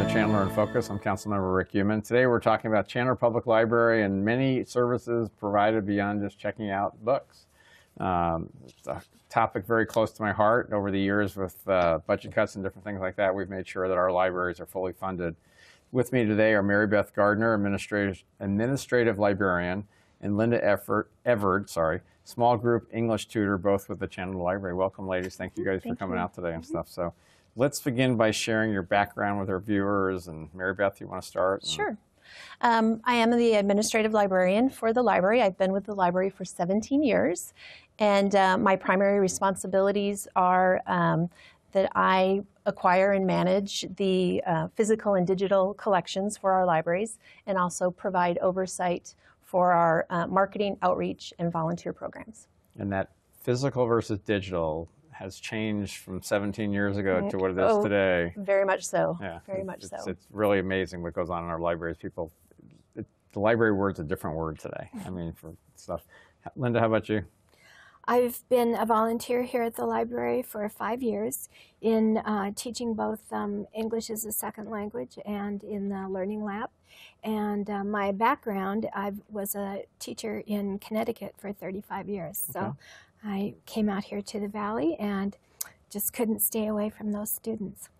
Chandler in Focus. I'm Councilmember Rick Heumann. Today we're talking about Chandler Public Library and many services provided beyond just checking out books. It's a topic very close to my heart. Over the years with budget cuts and different things like that, we've made sure that our libraries are fully funded. With me today are Marybeth Gardner, Administrative Librarian, and Linda Everett, Small Group English Tutor, both with the Chandler Library. Welcome, ladies. Thank you guys for coming out today and stuff. So let's begin by sharing your background with our viewers. And Marybeth, you want to start? Sure. I am the Administrative Librarian for the library. I've been with the library for 17 years. And my primary responsibilities are that I acquire and manage the physical and digital collections for our libraries, and also provide oversight for our marketing, outreach, and volunteer programs. And that physical versus digital has changed from 17 years ago to what it is today. Very much so. Yeah, very much so. It's really amazing what goes on in our libraries. The library word's a different word today. I mean, for stuff. Linda, how about you? I've been a volunteer here at the library for 5 years in teaching both English as a second language and in the Learning Lab. And my background, I was a teacher in Connecticut for 35 years. So I came out here to the Valley and just couldn't stay away from those students.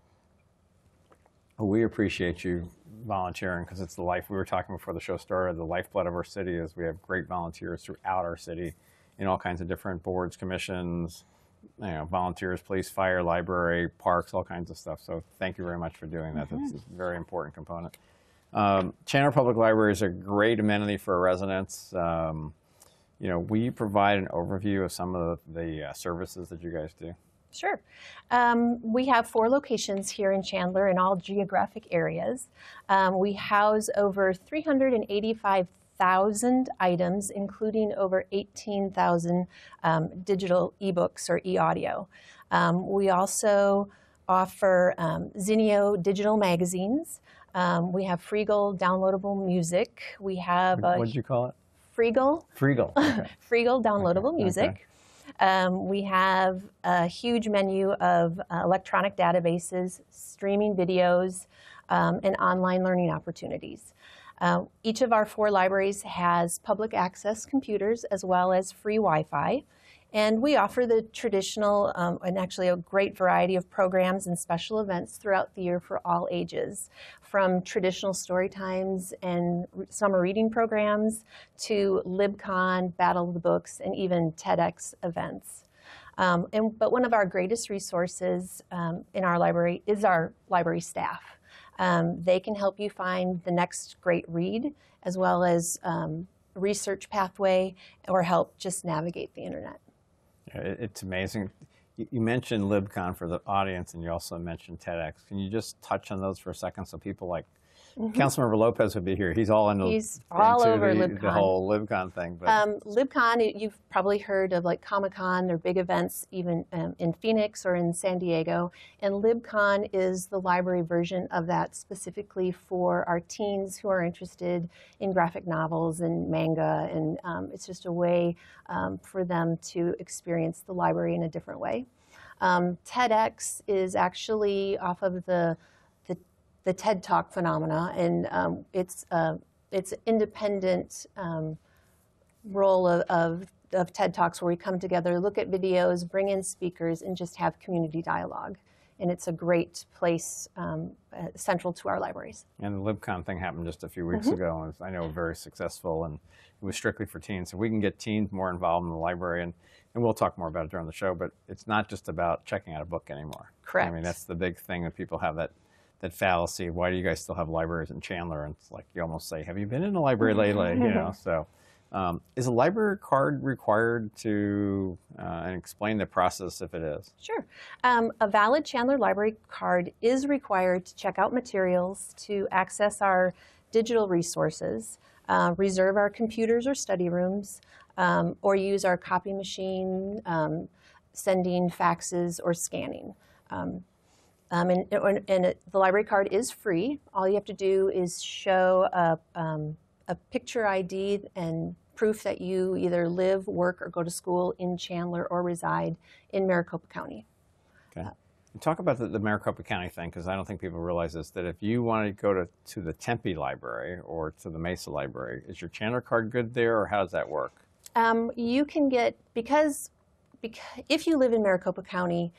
Well, we appreciate you volunteering because it's the life, we were talking before the show started, the lifeblood of our city is we have great volunteers throughout our city in all kinds of different boards, commissions, volunteers, police, fire, library, parks, all kinds of stuff. So thank you very much for doing that. That's a very important component. Chandler Public Library is a great amenity for our residents. Will you provide an overview of some of the services that you guys do? Sure. We have 4 locations here in Chandler in all geographic areas. We house over 385,000 items, including over 18,000 digital ebooks or e-audio. We also offer Zinio digital magazines. We have Freegal downloadable music. We have what did you call it? Freegal. Freegal. Okay. Freegal downloadable music. Okay. We have a huge menu of electronic databases, streaming videos, and online learning opportunities. Each of our 4 libraries has public access computers as well as free Wi-Fi. And we offer the traditional and actually a great variety of programs and special events throughout the year for all ages, from traditional story times and summer reading programs to LibCon, Battle of the Books, and even TEDx events. But one of our greatest resources in our library is our library staff. They can help you find the next great read, as well as research pathway, or help just navigate the internet. It's amazing. You mentioned LibCon for the audience, and you also mentioned TEDx. Can you just touch on those for a second so people like Councilmember Lopez would be here. He's all into, He's all over LibCon. The whole LibCon thing. But LibCon, you've probably heard of like Comic-Con or big events even in Phoenix or in San Diego. And LibCon is the library version of that, specifically for our teens who are interested in graphic novels and manga. And it's just a way for them to experience the library in a different way. TEDx is actually off of the TED Talk phenomena, and it's an independent role of TED Talks where we come together, look at videos, bring in speakers, and just have community dialogue. And it's a great place central to our libraries. And the LibCon thing happened just a few weeks ago, and I know very successful, and it was strictly for teens. So we can get teens more involved in the library, and we'll talk more about it during the show, but it's not just about checking out a book anymore. Correct. I mean, that's the big thing that people have that fallacy. Why do you guys still have libraries in Chandler? And it's like you almost say, have you been in a library lately? So is a library card required to and explain the process if it is? Sure. A valid Chandler Library card is required to check out materials, to access our digital resources, reserve our computers or study rooms, or use our copy machine, sending faxes or scanning. The library card is free. All you have to do is show a picture ID and proof that you either live, work, or go to school in Chandler or reside in Maricopa County. Okay. Talk about the Maricopa County thing, because I don't think people realize this, that if you want to go to the Tempe Library or to the Mesa Library, is your Chandler card good there, or how does that work? You can get, because if you live in Maricopa County,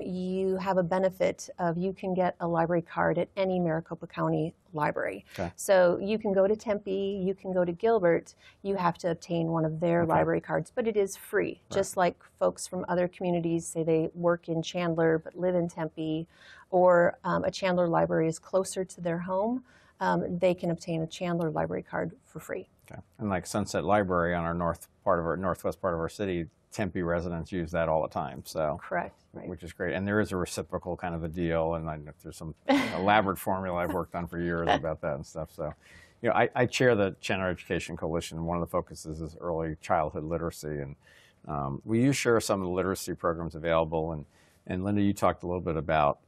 you have a benefit of you can get a library card at any Maricopa County library. Okay. So you can go to Tempe, you can go to Gilbert, you have to obtain one of their library cards, but it is free. Right. Just like folks from other communities, say they work in Chandler but live in Tempe, or a Chandler library is closer to their home, they can obtain a Chandler library card for free. Okay. And like Sunset Library on our northwest part of our city, Tempe residents use that all the time. So correct, right. Which is great. And there is a reciprocal kind of a deal, and I know there's some elaborate formula I've worked on for years about that and stuff. So, you know, I chair the Chandler Education Coalition, and one of the focuses is early childhood literacy. And we do share some of the literacy programs available. And Linda, you talked a little bit about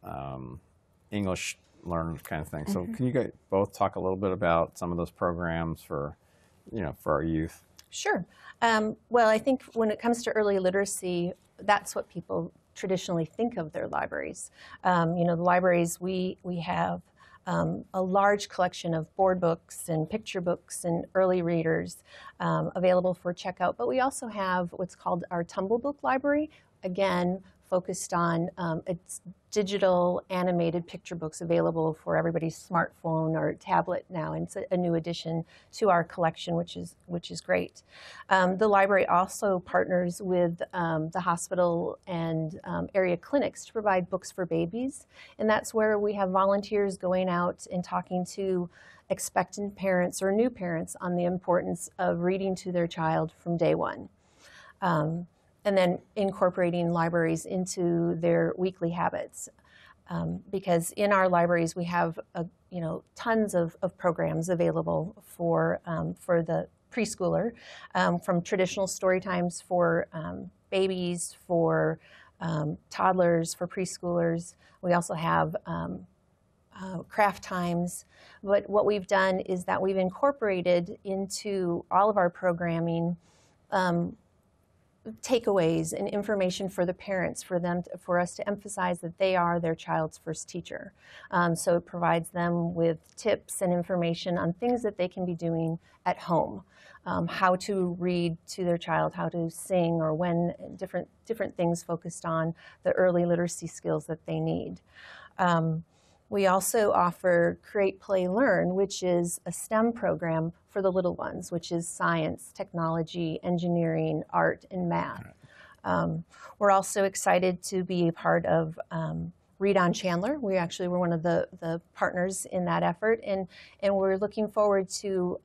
English learn kind of thing. So can you guys both talk a little bit about some of those programs for, you know, for our youth? Sure. Well, I think when it comes to early literacy, that's what people traditionally think of their libraries. You know, the libraries, we have a large collection of board books and picture books and early readers available for checkout, but we also have what's called our Tumble Book Library, again, focused on its digital animated picture books available for everybody's smartphone or tablet now, and it's a new addition to our collection, which is great. The library also partners with the hospital and area clinics to provide books for babies, and that's where we have volunteers going out and talking to expectant parents or new parents on the importance of reading to their child from day one. And then incorporating libraries into their weekly habits. Because in our libraries we have you know, tons of programs available for the preschooler, from traditional story times for babies, for toddlers, for preschoolers. We also have craft times. But what we've done is that we've incorporated into all of our programming takeaways and information for the parents, for us to emphasize that they are their child's first teacher. So it provides them with tips and information on things that they can be doing at home, how to read to their child, how to sing, or when different things focused on the early literacy skills that they need. We also offer Create, Play, Learn, which is a STEM program for the little ones, which is science, technology, engineering, art, and math. We're also excited to be a part of Read on Chandler. We actually were one of the partners in that effort, and we're looking forward to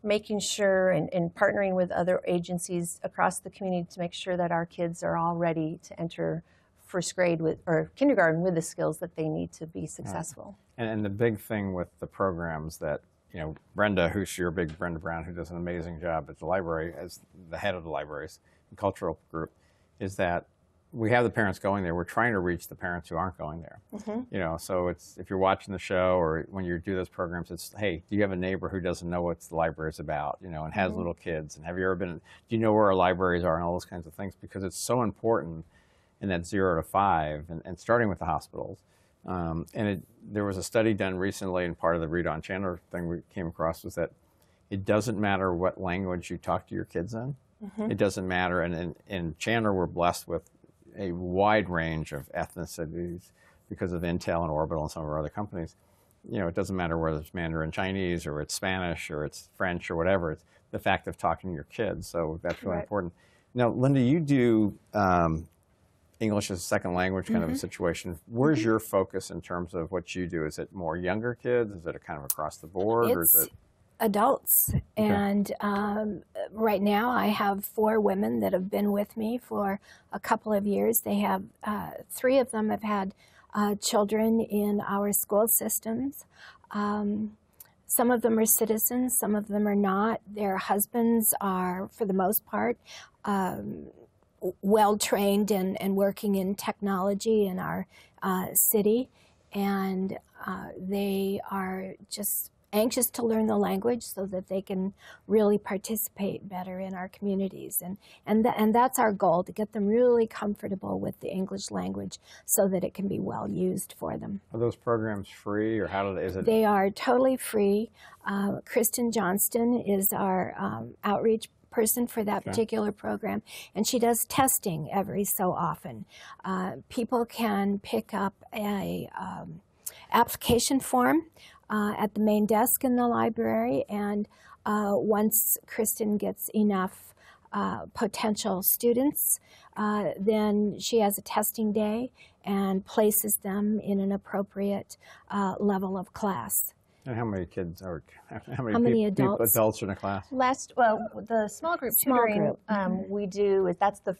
making sure and partnering with other agencies across the community to make sure that our kids are all ready to enter first grade or kindergarten with the skills that they need to be successful. Right. And the big thing with the programs that, you know, Brenda, who's your big Brenda Brown, who does an amazing job at the library as the head of the libraries and cultural group, is that we have the parents going there. We're trying to reach the parents who aren't going there. You know, so it's, if you're watching the show or when you do those programs, it's, hey, do you have a neighbor who doesn't know what the library is about, you know, and has little kids? And have you ever been, do you know where our libraries are, and all those kinds of things? Because it's so important in that 0 to 5, and starting with the hospitals. There was a study done recently, and part of the Read on Chandler thing we came across was that it doesn't matter what language you talk to your kids in. It doesn't matter. And in Chandler, we're blessed with a wide range of ethnicities because of Intel and Orbital and some of our other companies. You know, it doesn't matter whether it's Mandarin Chinese or it's Spanish or it's French or whatever. It's the fact of talking to your kids. So that's really important. Now, Linda, you do English as a second language kind of a situation. Where's your focus in terms of what you do? Is it more younger kids? Is it a kind of across the board? It's or is it adults. Okay. And right now I have 4 women that have been with me for a couple of years. They have 3 of them have had children in our school systems. Some of them are citizens, some of them are not. Their husbands are, for the most part, well-trained and working in technology in our city, and they are just anxious to learn the language so that they can really participate better in our communities. And that's our goal, to get them really comfortable with the English language so that it can be well used for them. Are those programs free, or is it? They are totally free. Kristen Johnston is our outreach person for that particular program, and she does testing every so often. People can pick up a application form at the main desk in the library, and once Kristen gets enough potential students, then she has a testing day and places them in an appropriate level of class. And how many kids or how many adults in a class? The small group tutoring we do that's the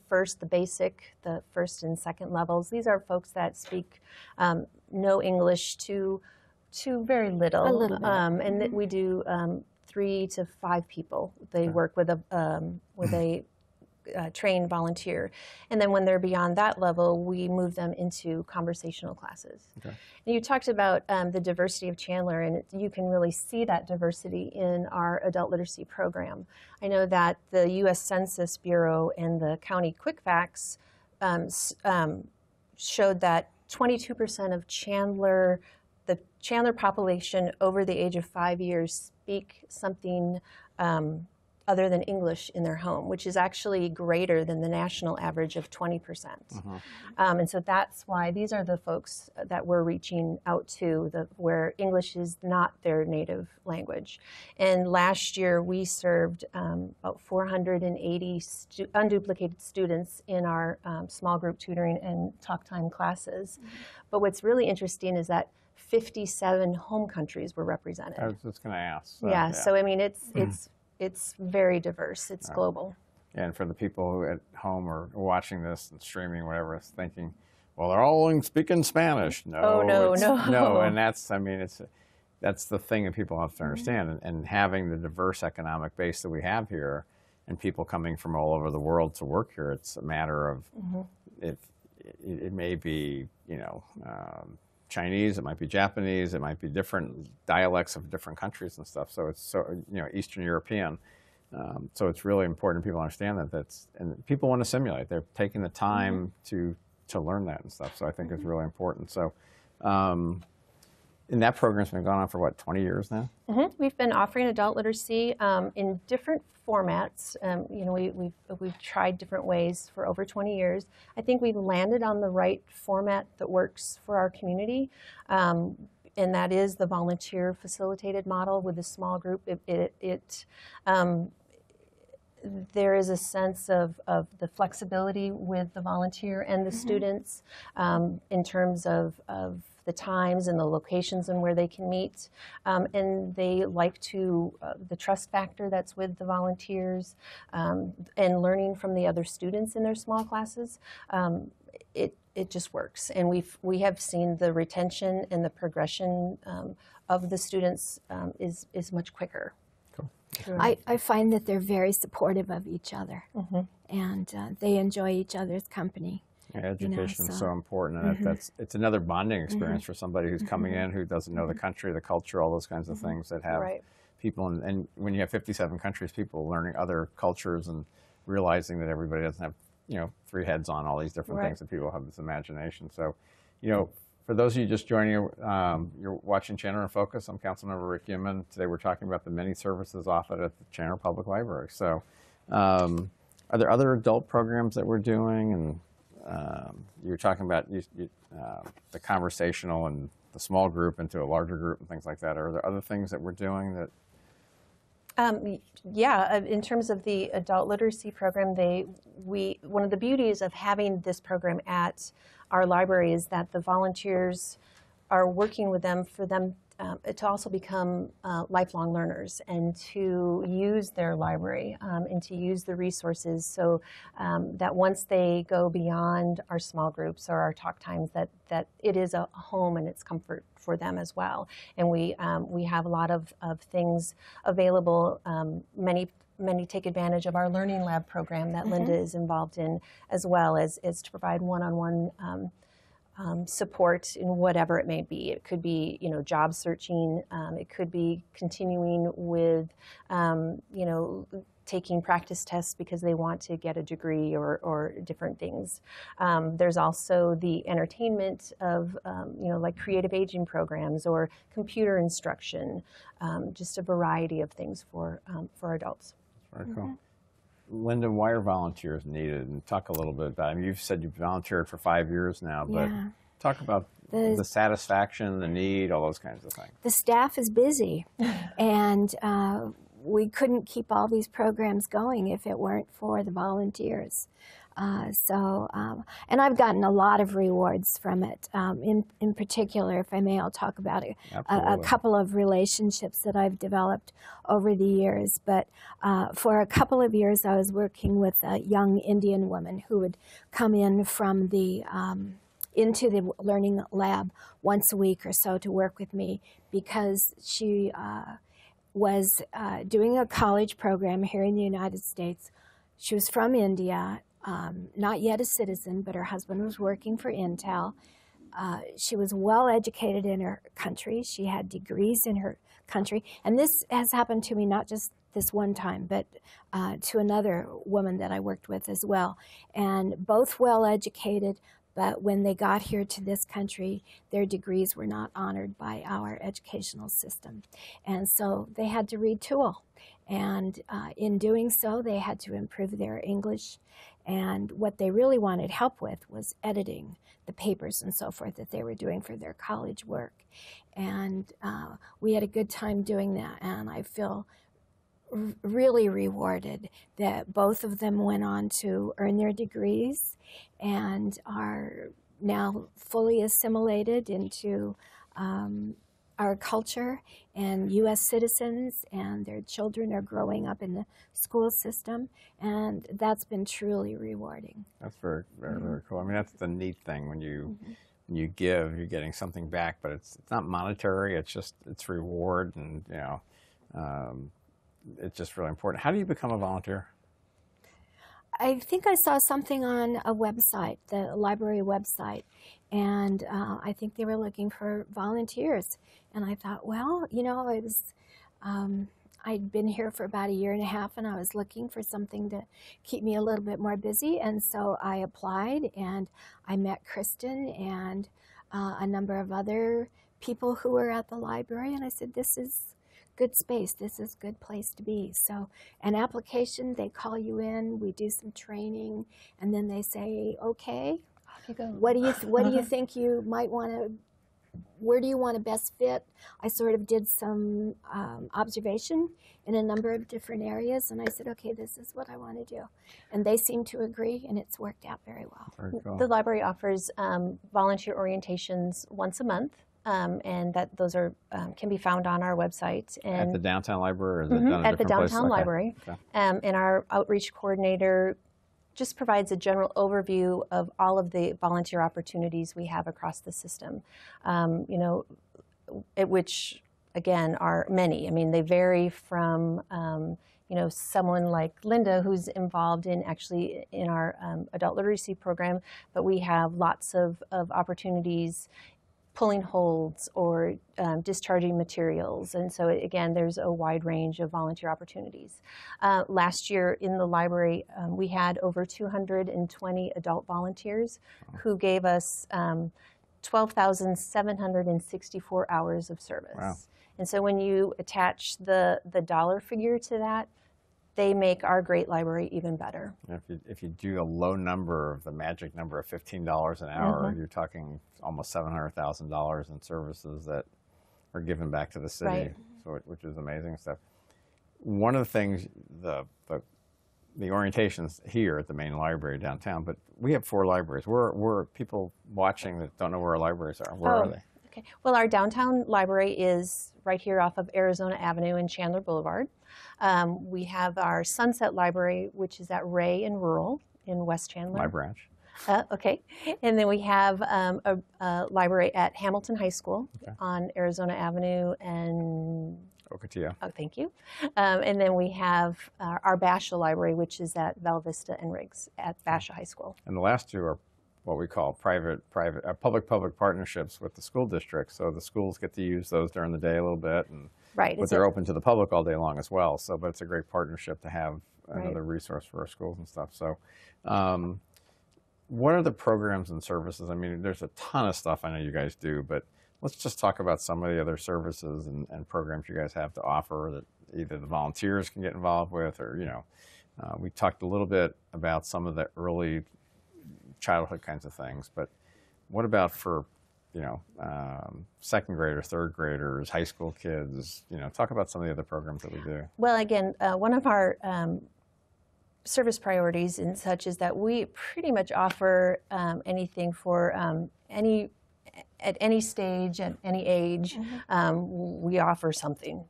basic, the first and second levels. These are folks that speak no English to very little. A little bit. And that we do 3 to 5 people. They work with a trained volunteer. And then when they're beyond that level, we move them into conversational classes. Okay. And you talked about the diversity of Chandler, and you can really see that diversity in our adult literacy program. I know that the U.S. Census Bureau and the County Quick Facts showed that 22% of the Chandler population over the age of 5 years speak something other than English in their home, which is actually greater than the national average of 20%. And so that's why these are the folks that we're reaching out to, where English is not their native language. And last year we served about 480 unduplicated students in our small group tutoring and talk time classes. But what's really interesting is that 57 home countries were represented. I was just going to ask. So, so I mean, it's very diverse. It's global. And for the people who at home are watching this and streaming, whatever, is thinking, well, they're all speaking Spanish. No, no. And that's the thing that people have to understand. And having the diverse economic base that we have here, and people coming from all over the world to work here, it's a matter of it may be Chinese, it might be Japanese, it might be different dialects of different countries and stuff. So it's Eastern European. So it's really important people understand and people want to simulate. They're taking the time to learn that and stuff. So I think it's really important. So, and that program's been going on for what, 20 years now? We've been offering adult literacy in different formats. We've tried different ways for over 20 years. I think we've landed on the right format that works for our community, and that is the volunteer facilitated model with a small group. There is a sense of the flexibility with the volunteer and the students in terms of the times and the locations and where they can meet. And they like the trust factor that's with the volunteers and learning from the other students in their small classes. It just works. And we have seen the retention and the progression of the students is much quicker. Cool. I find that they're very supportive of each other, and they enjoy each other's company. Yeah, education is so important, and it's another bonding experience for somebody who's coming in who doesn't know the country, the culture, all those kinds of things that have people. And when you have 57 countries, people learning other cultures and realizing that everybody doesn't have 3 heads on all these different things, that people have this imagination. So, for those of you just joining, you're watching Chandler in Focus. I'm Councilmember Rick Heumann. Today we're talking about the many services offered at the Chandler Public Library. So, are there other adult programs that we're doing? And you were talking about the conversational and the small group into a larger group and things like that. Are there other things that we're doing that? In terms of the adult literacy program, one of the beauties of having this program at our library is that the volunteers are working with them for them to also become lifelong learners and to use their library and to use the resources so that once they go beyond our small groups or our talk times, that it is a home and it's comfort for them as well. And we have a lot of things available. Many take advantage of our Learning Lab program that Linda is involved in, as well as to provide one-on-one support in whatever it may be. It could be, job searching. It could be continuing with, taking practice tests because they want to get a degree or different things. There's also the entertainment of, like creative aging programs or computer instruction, just a variety of things for adults. Very cool. Linda, why are volunteers needed? And talk a little bit about it. I mean, you've said you've volunteered for 5 years now, but talk about the satisfaction, the need, all those kinds of things. The staff is busy, and we couldn't keep all these programs going if it weren't for the volunteers. And I've gotten a lot of rewards from it. In particular, if I may, I'll talk about a couple of relationships that I've developed over the years. But for a couple of years, I was working with a young Indian woman who would come in from into the learning lab once a week or so to work with me because she was doing a college program here in the United States. She was from India, not yet a citizen, but her husband was working for Intel. She was well educated in her country. She had degrees in her country. And this has happened to me not just this one time, but to another woman that I worked with as well. And both well educated, but when they got here to this country, their degrees were not honored by our educational system. And so they had to retool. And in doing so, they had to improve their English. And what they really wanted help with was editing the papers and so forth that they were doing for their college work. And we had a good time doing that. And I feel really rewarded that both of them went on to earn their degrees and are now fully assimilated into our culture and U.S. citizens, and their children are growing up in the school system, and that's been truly rewarding. That's very, very, very cool. I mean, that's the neat thing when you you give, you're getting something back, but it's not monetary. It's reward, and it's just really important. How do you become a volunteer? I think I saw something on a website, the library website, and I think they were looking for volunteers. And I thought, well, I'd been here for about 1.5 years, and I was looking for something to keep me a little bit more busy. And so I applied, and I met Kristen and a number of other people who were at the library, and I said, this is good space. This is a good place to be. So an application, they call you in, we do some training, and then they say, okay, off you go. What do you think you might want to, where do you want to best fit? I sort of did some observation in a number of different areas, and I said, okay, this is what I want to do. And they seemed to agree, and it's worked out very well. Very cool. The library offers volunteer orientations once a month. And those are can be found on our website. And at the downtown library, or is it done at the downtown places? library. Okay. And our outreach coordinator just provides a general overview of all of the volunteer opportunities we have across the system, which again are many. I mean, they vary from someone like Linda, who's involved in our adult literacy program, but we have lots of opportunities pulling holds or discharging materials. And so again, there's a wide range of volunteer opportunities. Last year in the library, we had over 220 adult volunteers who gave us 12,764 hours of service. Wow. And so when you attach the dollar figure to that, they make our great library even better. If you do a low number of the magic number of $15 an hour, you're talking almost $700,000 in services that are given back to the city, right. So which is amazing stuff. One of the things, the orientations here at the main library downtown, but we have 4 libraries. Where are people watching that don't know where our libraries are? Where are they? Okay. Well, our downtown library is right here off of Arizona Avenue and Chandler Boulevard. We have our Sunset Library, which is at Ray and Rural in West Chandler. My branch. Okay. And then we have a library at Hamilton High School on Arizona Avenue and Ocotillo. Oh, thank you. And then we have our Basha Library, which is at Val Vista and Riggs at Basha High School. And the last 2 are what we call public-public partnerships with the school district. So the schools get to use those during the day a little bit, and Right. but they're open to the public all day long as well. So, but it's a great partnership to have another Right. resource for our schools and stuff. So, what are the programs and services? I mean, there's a ton of stuff I know you guys do, but let's just talk about some of the other services and programs you guys have to offer that either the volunteers can get involved with, or, you know, we talked a little bit about some of the early childhood kinds of things, but what about for, you know, second grader, third graders, high school kids? You know, talk about some of the other programs that we do. Well, again, one of our service priorities and such is that we pretty much offer anything for at any stage, at any age. We offer something,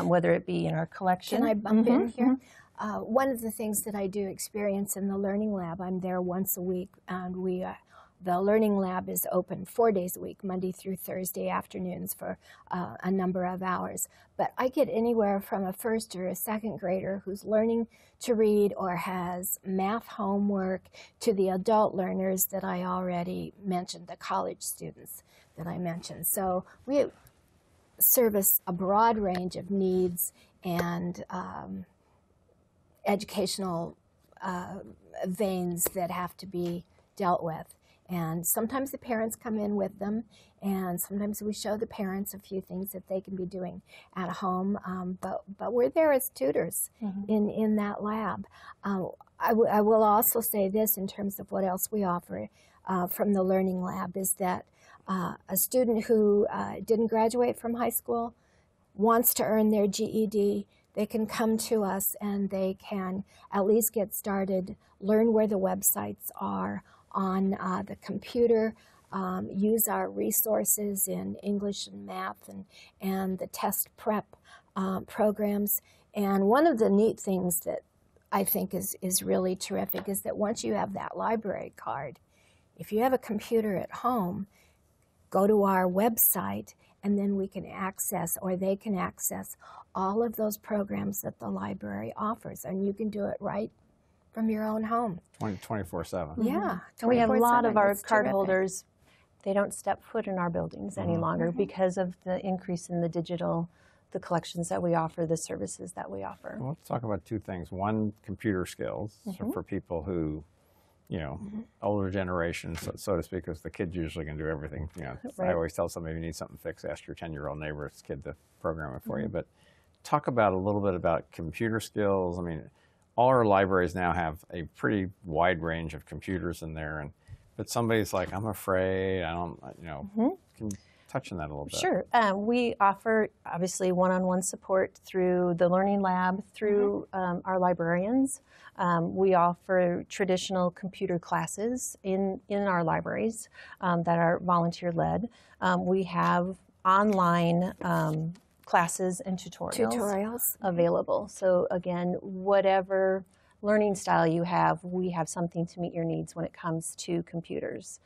whether it be in our collection. Can I bump in here? One of the things that I do experience in the Learning Lab, I'm there once a week, and the Learning Lab is open 4 days a week, Monday through Thursday afternoons for a number of hours. But I get anywhere from a first or a second grader who's learning to read or has math homework to the adult learners that I already mentioned, the college students that I mentioned. So we service a broad range of needs and educational veins that have to be dealt with. And sometimes the parents come in with them, and sometimes we show the parents a few things that they can be doing at home, but we're there as tutors in that lab. I will also say this in terms of what else we offer from the Learning Lab is that a student who didn't graduate from high school wants to earn their GED, they can come to us and they can at least get started, learn where the websites are on the computer, use our resources in English and math and the test prep programs. And one of the neat things that I think is really terrific is that once you have that library card, if you have a computer at home, go to our website and then we can access, or they can access, all of those programs that the library offers. And you can do it right from your own home. 24/7. Yeah. And we have a lot of our It's card terrific. holders, they don't step foot in our buildings any longer because of the increase in the collections that we offer, the services that we offer. Well, let's talk about two things. One, computer skills for people who, you know, older generation, so to speak, because the kids usually can do everything. You know, Right. I always tell somebody, if you need something fixed, ask your 10-year-old neighbor's kid to program it for you. But talk about a little bit about computer skills. I mean, all our libraries now have a pretty wide range of computers in there, but somebody's like, I'm afraid, I don't, you know, can you touch on that a little bit? Sure. We offer, obviously, one-on-one support through the Learning Lab, through our librarians. We offer traditional computer classes in our libraries that are volunteer-led. We have online classes and tutorials available. So again, whatever learning style you have, we have something to meet your needs when it comes to computers.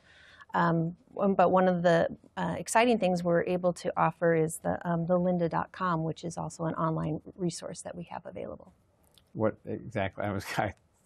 But one of the exciting things we're able to offer is the lynda.com, which is also an online resource that we have available. What exactly?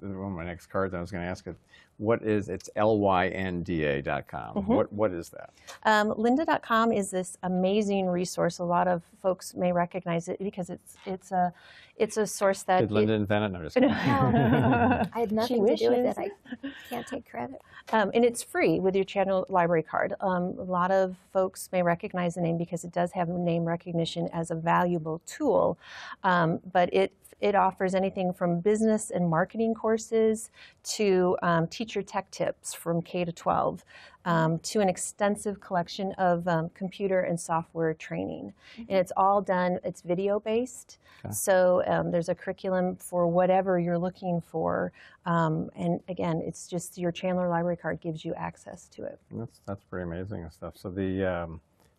One of my next cards I was going to ask it. What is, it's lynda.com. What is that? Lynda.com is this amazing resource. A lot of folks may recognize it because it's a source that... Did Linda invent it? No, just kidding. I had nothing to do with it. wishes. I can't take credit. And it's free with your Chandler library card. A lot of folks may recognize the name because it does have name recognition as a valuable tool, but it offers anything from business and marketing courses to teacher tech tips from K to 12 to an extensive collection of computer and software training. And it's all done, it's video based. Okay. So there's a curriculum for whatever you're looking for. And again, it's just your Chandler library card gives you access to it. That's pretty amazing and stuff. So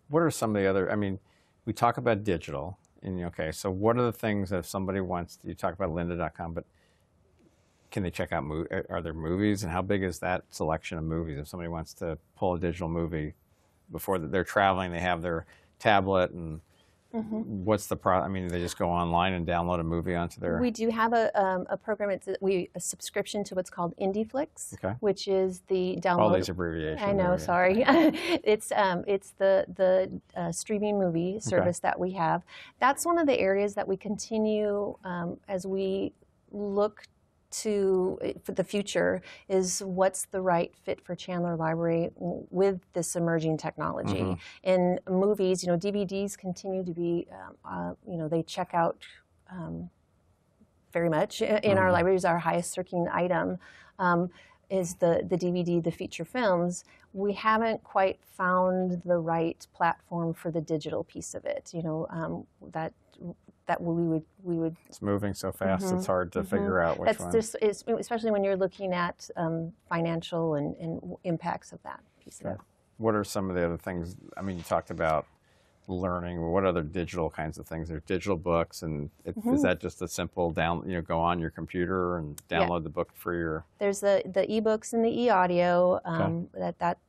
what are some of the other, I mean, we talk about digital. And, okay, so what are the things that if somebody wants, you talk about lynda.com, but can they check out, are there movies, and how big is that selection of movies? If somebody wants to pull a digital movie before they're traveling, they have their tablet and what's the I mean, they just go online and download a movie onto their... We do have a program, it's a subscription to what's called IndieFlix, which is the download... All these abbreviations. I know, sorry. It's the streaming movie service that we have. That's one of the areas that we continue as we look for the future, is what's the right fit for Chandler Library with this emerging technology. In movies, DVDs continue to be, they check out very much in our libraries. Our highest circulating item is the DVD, the feature films. We haven't quite found the right platform for the digital piece of it. That we would. It's moving so fast, it's hard to figure out which one. Especially when you're looking at financial and impacts of that piece of it. What are some of the other things? I mean, you talked about learning. What other digital kinds of things? There's digital books, and is that just a simple go on your computer and download the book for your... There's the ebooks and the e-audio.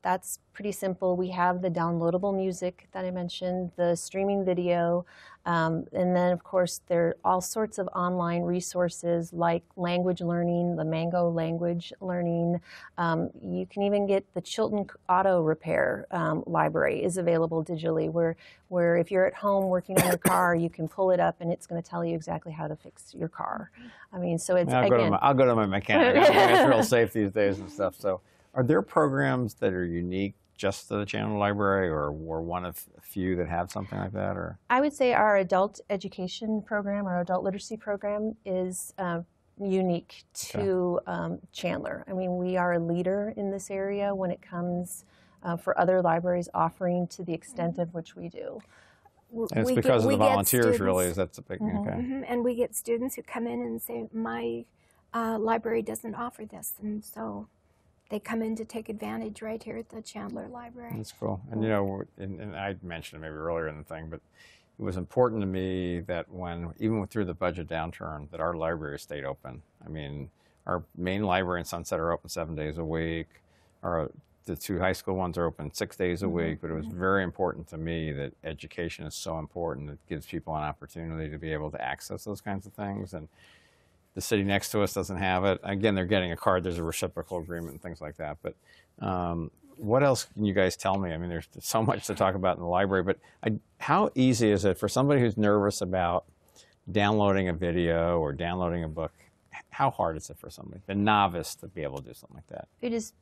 That's pretty simple. We have the downloadable music that I mentioned, the streaming video, and then of course there are all sorts of online resources like language learning, the Mango language learning. You can even get the Chilton Auto Repair library is available digitally, where if you're at home working on your car, you can pull it up and it's going to tell you exactly how to fix your car. I mean, so it's I'll go to my mechanic. It's real safe these days and stuff. So, are there programs that are unique just to the Chandler Library, or we're one of a few that have something like that? Or I would say our adult education program, our adult literacy program, is unique to Chandler. I mean, we are a leader in this area when it comes for other libraries offering to the extent of which we do. And it's because of the volunteers, really. That's a big thing. And we get students who come in and say, my library doesn't offer this, and so they come in to take advantage right here at the Chandler Library. That's cool. And and I mentioned it maybe earlier in the thing, but it was important to me that even through the budget downturn, that our library stayed open. I mean, our main library and Sunset are open 7 days a week. The two high school ones are open 6 days a week, but it was very important to me that education is so important. It gives people an opportunity to be able to access those kinds of things. And the city next to us doesn't have it. Again, they're getting a card. There's a reciprocal agreement and things like that. But what else can you guys tell me? I mean, there's so much to talk about in the library, but how easy is it for somebody who's nervous about downloading a video or downloading a book? How hard is it for somebody, the novice, to be able to do something like that? It's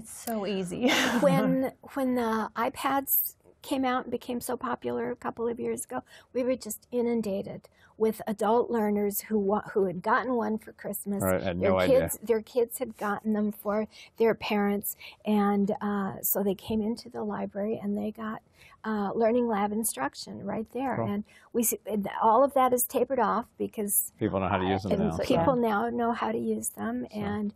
so easy. When the iPads came out and became so popular a couple of years ago, we were just inundated with adult learners who had gotten one for Christmas. Right, had no idea. Their kids had gotten them for their parents, and so they came into the library and they got learning lab instruction right there. Cool. And all of that is tapered off because people know how to use them now. People now know how to use them, and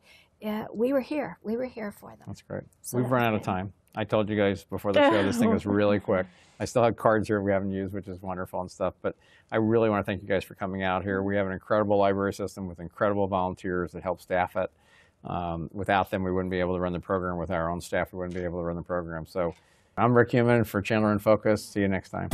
we were here. We were here for them. That's great. So we've run out of time. I told you guys before the show this thing was really quick. I still have cards here we haven't used, which is wonderful and stuff. But I really want to thank you guys for coming out here. We have an incredible library system with incredible volunteers that help staff it. Without them, we wouldn't be able to run the program. With our own staff, we wouldn't be able to run the program. So I'm Rick Heumann for Chandler in Focus. See you next time.